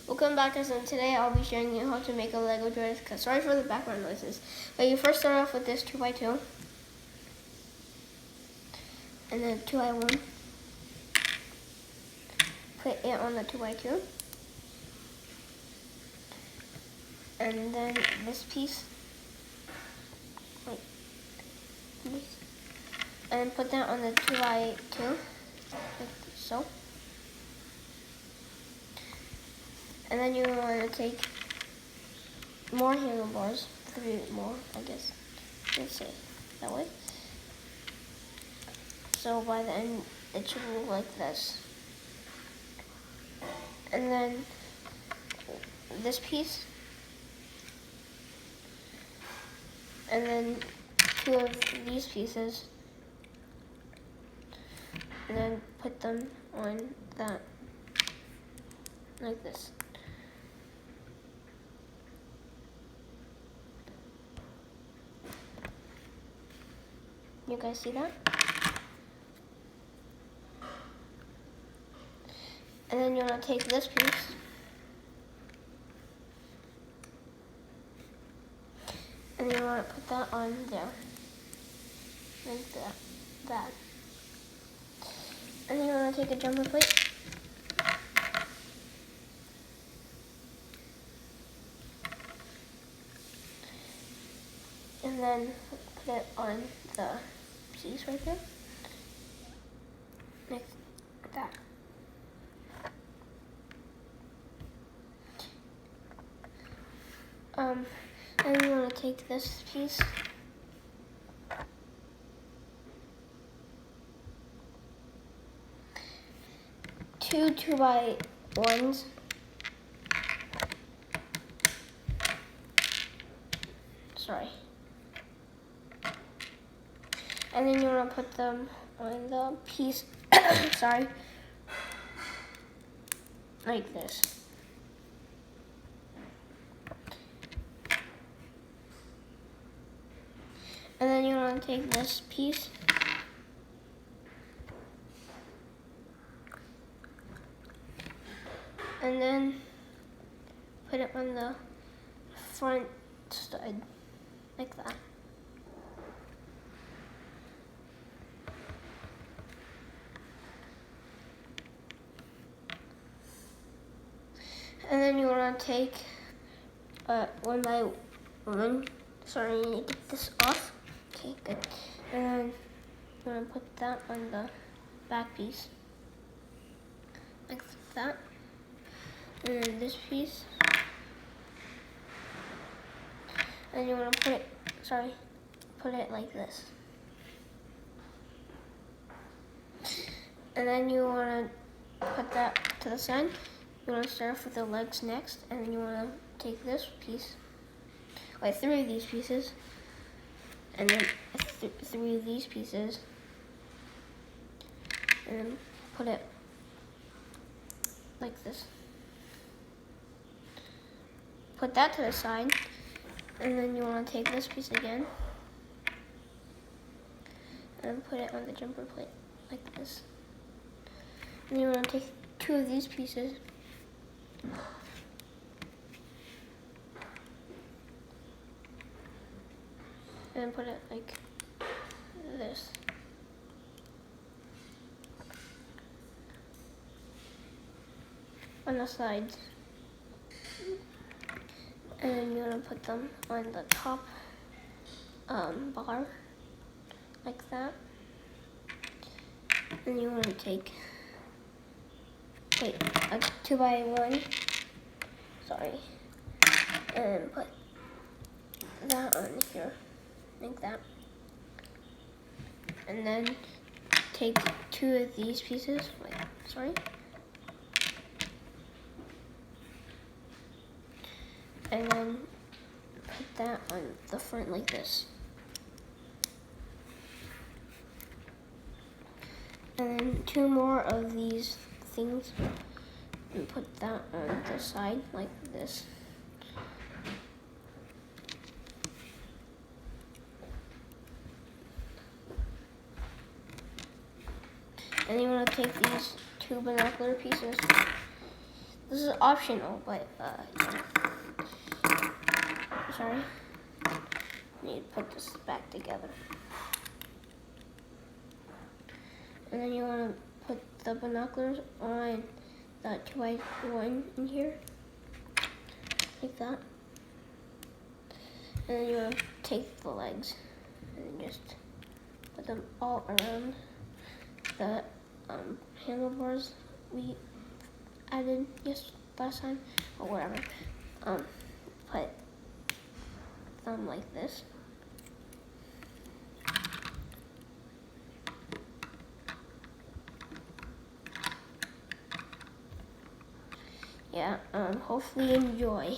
Welcome back, guys, and today I'll be showing you how to make a Lego droideka. Sorry for the background noises. But you first start off with this 2x2. And then 2x1. Put it on the 2x2. And then this piece. Like this. And put that on the 2x2. Like so. And then you want to take more handlebars, 3 more, I guess. Let's say that way. So by the end, it should look like this. And then this piece, and then 2 of these pieces, and then put them on that, like this. You guys see that? And then you want to take this piece and you want to put that on there, like that. And then you want to take a jumper plate and then put it on the piece right there, like that. And you want to take this piece two 2x1s. Sorry. And then you want to put them on the piece, sorry, like this. And then you want to take this piece and then put it on the front side, like that. And then you want to take 1 by 1. Sorry, you need to get this off. Okay, good. And then you want to put that on the back piece, like that. And then this piece. And you want to put it like this. And then you want to put that to the side. You want to start off with the legs next, and then you want to take this piece, like 3 of these pieces, and then 3 of these pieces, and then put it like this. Put that to the side, and then you want to take this piece again, and put it on the jumper plate, like this. And you want to take 2 of these pieces, and put it like this. On the sides. And then you want to put them on the top bar, like that. And you want to take a 2x1, sorry, and put that on here, like that. And then take 2 of these pieces, and then put that on the front like this. And then 2 more of these things, and put that on the side like this. And you want to take these 2 binocular pieces This is optional, but yeah. Sorry. Need to put this back together. And then you want to put the binoculars on the 2x1 in here, like that. And then you want to take the legs and just put them all around the handlebars we added last time, or whatever. Put them like this. Yeah, hopefully you enjoy.